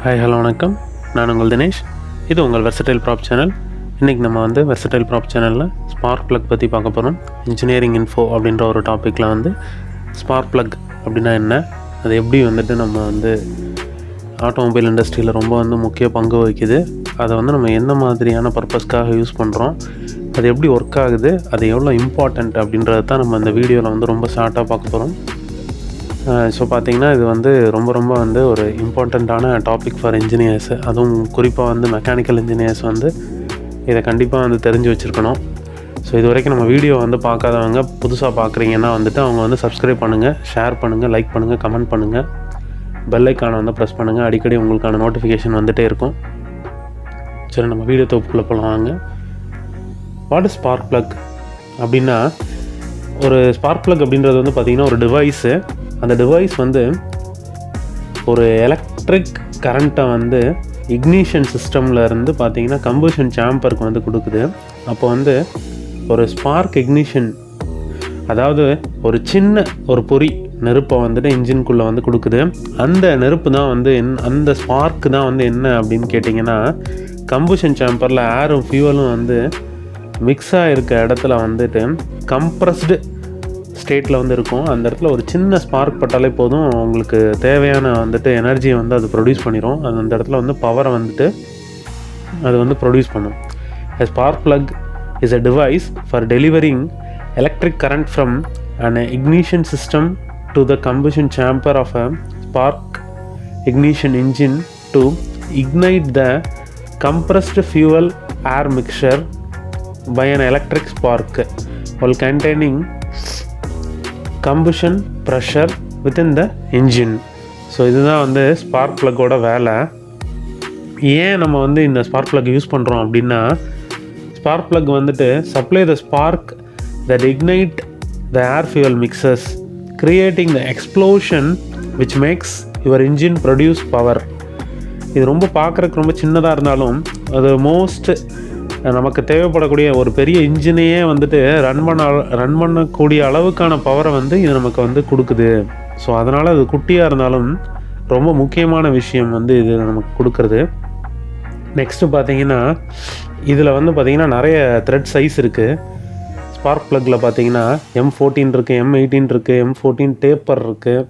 Hi hello வணக்கம். நான் உங்கள் தினேஷ். இது உங்கள் வெர்சடைல் ப்ராப் சேனல். இன்றைக்கி நம்ம வெர்சடைல் ப்ராப் சேனலில் ஸ்பார்க் ப்ளக் பற்றி பார்க்க போகிறோம். இன்ஜினியரிங் இன்ஃபோ அப்படின்ற ஒரு டாப்பிக்கில் ஸ்பார்க் ப்ளக் அப்படின்னா என்ன, அது எப்படி நம்ம ஆட்டோமொபைல் இண்டஸ்ட்ரியில் ரொம்ப முக்கிய பங்கு வகிக்குது, அதை நம்ம என்ன மாதிரியான பர்பஸ்க்காக யூஸ் பண்ணுறோம், அது எப்படி ஒர்க் ஆகுது, அது எவ்வளோ இம்பார்ட்டண்ட் அப்படின்றது தான் நம்ம இந்த வீடியோவில் ரொம்ப ஷார்ட்டாக பார்க்க போகிறோம். ஸோ பார்த்திங்கன்னா இது ரொம்ப ஒரு இம்பார்ட்டண்ட்டான டாபிக் ஃபார் இன்ஜினியர்ஸ். அதுவும் குறிப்பாக மெக்கானிக்கல் இன்ஜினியர்ஸ் இதை கண்டிப்பாக தெரிஞ்சு வச்சுருக்கணும். ஸோ இது வரைக்கும் நம்ம வீடியோ பார்க்காதவங்க புதுசாக பார்க்குறீங்கன்னா அவங்க சப்ஸ்கிரைப் பண்ணுங்கள், ஷேர் பண்ணுங்கள், லைக் பண்ணுங்கள், கமெண்ட் பண்ணுங்கள், பெல் ஐக்கானை ப்ரெஸ் பண்ணுங்கள். அடிக்கடி உங்களுக்கான நோட்டிஃபிகேஷன் வந்துகிட்டே இருக்கும். சரி, நம்ம வீடியோ தொகுப்புக்குள்ளே போகலாம் வாங்க. வாட் இஸ் ஸ்பார்க் ப்ளக் அப்படின்னா, ஒரு ஸ்பார்க் ப்ளக் அப்படின்றது பார்த்திங்கன்னா ஒரு டிவைஸு. அந்த டிவைஸ் ஒரு எலக்ட்ரிக் கரண்ட்டை இக்னிஷன் சிஸ்டமில் இருந்து பார்த்திங்கன்னா கம்பஷன் சேம்பருக்கு கொடுக்குது. அப்போ ஒரு ஸ்பார்க் இக்னிஷன், அதாவது ஒரு சின்ன ஒரு பொறி நெருப்பை இன்ஜின்குள்ளே கொடுக்குது. அந்த நெருப்பு தான் அந்த ஸ்பார்க்கு தான் என்ன அப்படின்னு கேட்டிங்கன்னா, கம்பஷன் சேம்பரில் ஏரும் ஃபியூவலும் மிக்ஸாக இருக்க இடத்துல கம்ப்ரஸ்டு ஸ்டேட்டில் இருக்கும். அந்த இடத்துல ஒரு சின்ன ஸ்பார்க் பட்டாலே போதும், உங்களுக்கு தேவையான எனர்ஜியை அது ப்ரொடியூஸ் பண்ணிடும். அது அந்த இடத்துல பவரை அது ப்ரொடியூஸ் பண்ணும். A spark plug is a device for delivering electric current from an ignition system to the combustion chamber of a spark ignition engine to ignite the compressed fuel air mixture by an electric spark while containing combustion pressure within the engine. So இதுதான் spark ப்ளக்கோட வேலை. ஏன் நம்ம இந்த spark plug use பண்ணுறோம் அப்படின்னா, spark plug supply the spark that ignite the air fuel mixes, creating the explosion which makes your engine produce power. இது ரொம்ப பார்க்குறதுக்கு ரொம்ப சின்னதாக இருந்தாலும் அது நமக்கு தேவைப்படக்கூடிய ஒரு பெரிய இன்ஜினையே ரன் பண்ணக்கூடிய அளவுக்கான பவரை இது நமக்கு கொடுக்குது. ஸோ அதனால் அது குட்டியாக இருந்தாலும் ரொம்ப முக்கியமான விஷயம் இது நமக்கு கொடுக்குறது. நெக்ஸ்ட்டு பார்த்தீங்கன்னா, இதில் பார்த்தீங்கன்னா நிறைய த்ரெட் சைஸ் இருக்குது. ஸ்பார்க் ப்ளக்கில் பார்த்தீங்கன்னா M14 இருக்குது, M18 இருக்குது, M14 டேப்பர் இருக்குது.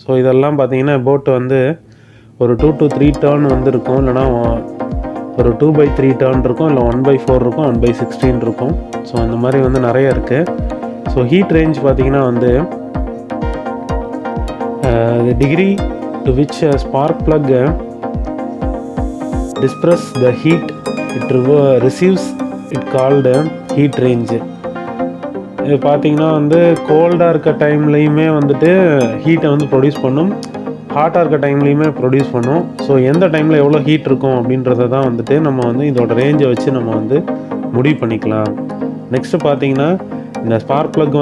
ஸோ இதெல்லாம் பார்த்தீங்கன்னா போட்டு ஒரு 2 to 3 டர்ன் இருக்கும், இல்லைனா ஒரு 2/3 டர்ன் இருக்கும், இல்லை 1/4 இருக்கும், 1/16 இருக்கும். ஸோ இந்த மாதிரி நிறைய இருக்குது. ஸோ ஹீட் ரேஞ்ச் பார்த்தீங்கன்னா the degree to which a spark plug disperses the heat it receives it called heat range. இது பார்த்தீங்கன்னா கோல்டாக இருக்க டைம்லேயுமே ஹீட்டை ப்ரொடியூஸ் பண்ணும், ஹாட்டாக இருக்க டைம்லேயுமே ப்ரொடியூஸ் பண்ணும். ஸோ எந்த டைமில் எவ்வளோ ஹீட் இருக்கும் அப்படின்றத தான் நம்ம இதோட ரேஞ்சை வச்சு நம்ம முடிவு பண்ணிக்கலாம். நெக்ஸ்ட்டு பார்த்தீங்கன்னா, இந்த ஸ்பார்க் ப்ளக்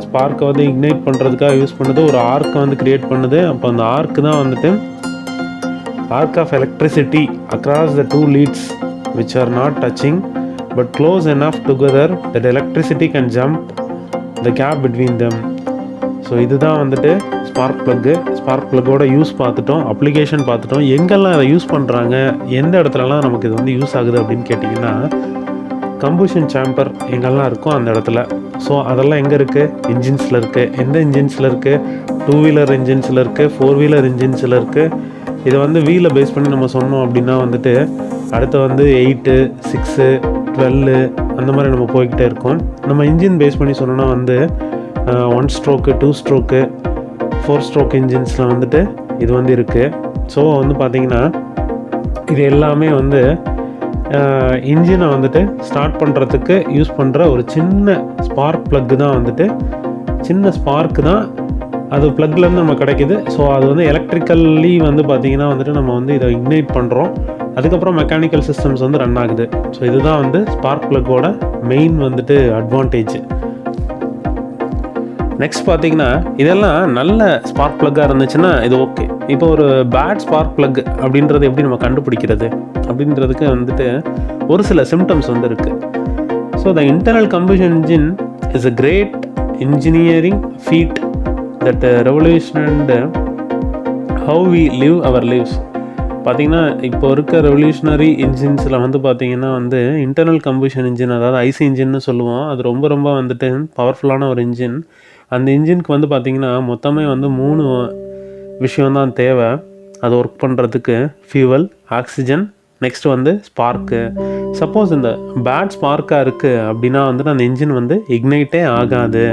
ஸ்பார்க்கை இக்னைட் பண்ணுறதுக்காக யூஸ் பண்ணுது, ஒரு ஆர்க்கை க்ரியேட் பண்ணுது. அப்போ அந்த ஆர்க்கு தான் arc of electricity across the 2 leads which are not touching but close enough together that electricity can jump the gap between them. So இதுதான் ஸ்பார்க் ப்ளக்கு. ஸ்பார்க் ப்ளக்கோட யூஸ் பார்த்துட்டோம், அப்ளிகேஷன் பார்த்துட்டோம், எங்கெல்லாம் அதை யூஸ் பண்ணுறாங்க, எந்த இடத்துலலாம் நமக்கு இது யூஸ் ஆகுது அப்படின்னு கேட்டிங்கன்னா, கம்பஷன் சேம்பர் எங்கெல்லாம் இருக்கோ அந்த இடத்துல. ஸோ அதெல்லாம் எங்கே இருக்குது? இன்ஜின்ஸில் இருக்குது. எந்த இன்ஜின்ஸில் இருக்குது? 2 வீலர் இன்ஜின்ஸில் இருக்குது, 4 வீலர் இன்ஜின்ஸில் இருக்குது. இதை வீலை பேஸ் பண்ணி நம்ம சொன்னோம் அப்படின்னா அடுத்து 8, 6, 12 அந்த மாதிரி நம்ம போய்கிட்டே இருக்கோம். நம்ம இன்ஜின் பேஸ் பண்ணி சொன்னோன்னா 1 ஸ்ட்ரோக்கு, 2 ஸ்ட்ரோக்கு, 4 ஸ்ட்ரோக் இன்ஜின்ஸில் இது இருக்குது. ஸோ பார்த்திங்கன்னா இது எல்லாமே இன்ஜினை ஸ்டார்ட் பண்ணுறதுக்கு யூஸ் பண்ணுற ஒரு சின்ன ஸ்பார்க் ப்ளக்கு தான் சின்ன ஸ்பார்க்கு தான் அது ப்ளக்லேருந்து நம்ம கிடைக்கிது. ஸோ அது எலக்ட்ரிக்கல்லி பார்த்திங்கன்னா நம்ம இதை இக்னைட் பண்ணுறோம். அதுக்கப்புறம் மெக்கானிக்கல் சிஸ்டம்ஸ் ரன் ஆகுது. ஸோ இதுதான் ஸ்பார்க் ப்ளக்கோட மெயின் அட்வான்டேஜ். நெக்ஸ்ட் பார்த்தீங்கன்னா, இதெல்லாம் நல்ல ஸ்பார்க் ப்ளக்காக இருந்துச்சுன்னா இது ஓகே. இப்போ ஒரு பேட் ஸ்பார்க் ப்ளக் அப்படின்றது எப்படி நம்ம கண்டுபிடிக்கிறது அப்படின்றதுக்கு ஒரு சில சிம்டம்ஸ் இருக்குது. So the internal combustion engine is a great engineering feat that revolutionized how we live our lives. பார்த்திங்கன்னா இப்போ இருக்க ரெவல்யூஷனரி இன்ஜின்ஸில் வந்து பார்த்திங்கன்னா வந்து இன்டர்னல் கம்பஷன் இன்ஜின், அதாவது ஐசி இன்ஜின்னு சொல்லுவோம். அது ரொம்ப ரொம்ப வந்துட்டு பவர்ஃபுல்லான ஒரு இன்ஜின். அந்த இன்ஜினுக்கு வந்து பார்த்திங்கன்னா மொத்தமே வந்து 3 விஷயம்தான் தேவை அது ஒர்க் பண்ணுறதுக்கு. ஃபியூவல், ஆக்சிஜன், நெக்ஸ்ட் வந்து ஸ்பார்க்கு. சப்போஸ் இந்த பேட் ஸ்பார்க்காக இருக்குது அப்படின்னா வந்துட்டு அந்த இன்ஜின் வந்து இக்னைட்டே ஆகாது.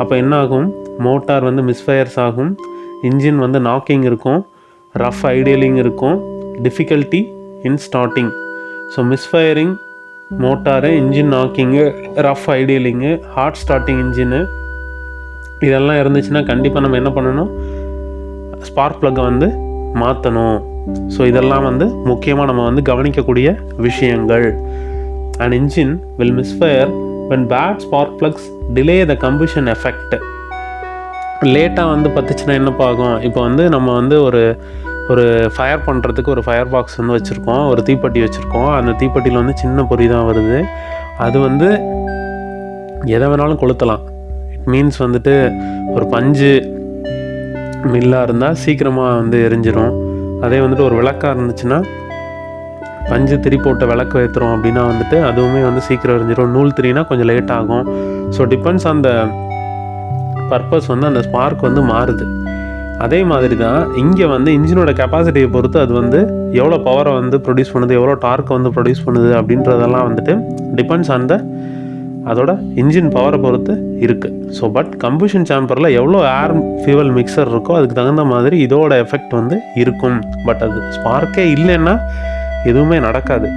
அப்போ என்ன ஆகும், மோட்டார் வந்து மிஸ்ஃபயர்ஸ் ஆகும், இன்ஜின் வந்து நாக்கிங் இருக்கும், ரஃப் ஐடியலிங் இருக்கும், difficulty in starting. So misfiring motor, engine knocking, rough idling, hard starting engine, இதெல்லாம் இருந்துச்சுன்னா கண்டிப்பாக நம்ம என்ன பண்ணணும், ஸ்பார்க் ப்ளக்கை வந்து மாற்றணும். ஸோ இதெல்லாம் வந்து முக்கியமாக நம்ம வந்து கவனிக்கக்கூடிய விஷயங்கள். And engine will misfire when bad spark plugs delay the combustion effect. லேட்டாக வந்து பத்துச்சுன்னா என்னப்பா ஆகும், இப்போ வந்து நம்ம வந்து ஒரு ஃபயர் பண்ணுறதுக்கு ஒரு ஃபயர் பாக்ஸ் வந்து வச்சுருக்கோம், ஒரு தீப்பெட்டி வச்சுருக்கோம். அந்த தீப்பெட்டியில் வந்து சின்ன பொறி தான் வருது. அது வந்து எதை வேணாலும் கொளுத்தலாம். இட் மீன்ஸ் வந்துட்டு ஒரு பஞ்சு மில்லாக இருந்தால் சீக்கிரமாக வந்து எரிஞ்சிடும். அதே வந்துட்டு ஒரு விளக்காக இருந்துச்சுன்னா, பஞ்சு திரி போட்ட விளக்கு ஏற்றுறோம் அப்படின்னா வந்துட்டு அதுவுமே வந்து சீக்கிரம் எரிஞ்சிடும். நூல் திரினா கொஞ்சம் லேட் ஆகும். So depends on the purpose வந்து அந்த ஸ்பார்க் வந்து மாறுது. அதே மாதிரி தான் இங்கே வந்து இன்ஜினோட கெப்பாசிட்டியை பொறுத்து அது வந்து எவ்வளோ பவரை வந்து ப்ரொடியூஸ் பண்ணுது, எவ்வளோ டார்க்கை வந்து ப்ரொடியூஸ் பண்ணுது அப்படின்றதெல்லாம் வந்துட்டு டிபெண்ட்ஸ் ஆன் த அதோட இன்ஜின் பவரை பொறுத்து இருக்குது. ஸோ பட் கம்பஷன் சேம்பரில் எவ்வளோ ஏர் ஃபியூவல் மிக்சர் இருக்கோ அதுக்கு தகுந்த மாதிரி இதோட எஃபெக்ட் வந்து இருக்கும். பட் அது ஸ்பார்க்கே இல்லைன்னா எதுவுமே நடக்காது.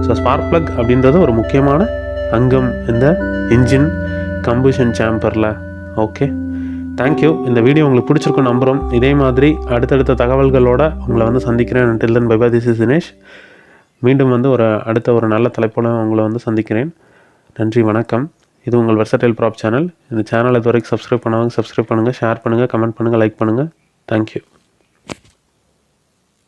ஸோ ஸ்பார்க் ப்ளக் அப்படின்றது ஒரு முக்கியமான அங்கம் இந்த இன்ஜின் கம்பஷன் சேம்பரில். Okay, thank you. இந்த வீடியோ உங்களுக்கு பிடிச்சிருக்கும் நம்புகிறோம். இதே மாதிரி அடுத்தடுத்த தகவல்களோட உங்களை வந்து சந்திக்கிறேன். until then bye bye, this is Dinesh. மீண்டும் வந்து அடுத்த ஒரு நல்ல தலைப்போட உங்களை வந்து சந்திக்கிறேன். நன்றி, வணக்கம். இது உங்கள் வெர்சடைல் ப்ராப் சேனல். இந்த சேனலை இது வரைக்கும் சப்ஸ்கிரைப் பண்ணுங்கள், ஷேர் பண்ணுங்கள், கமெண்ட் பண்ணுங்கள், லைக் பண்ணுங்கள். தேங்க்யூ.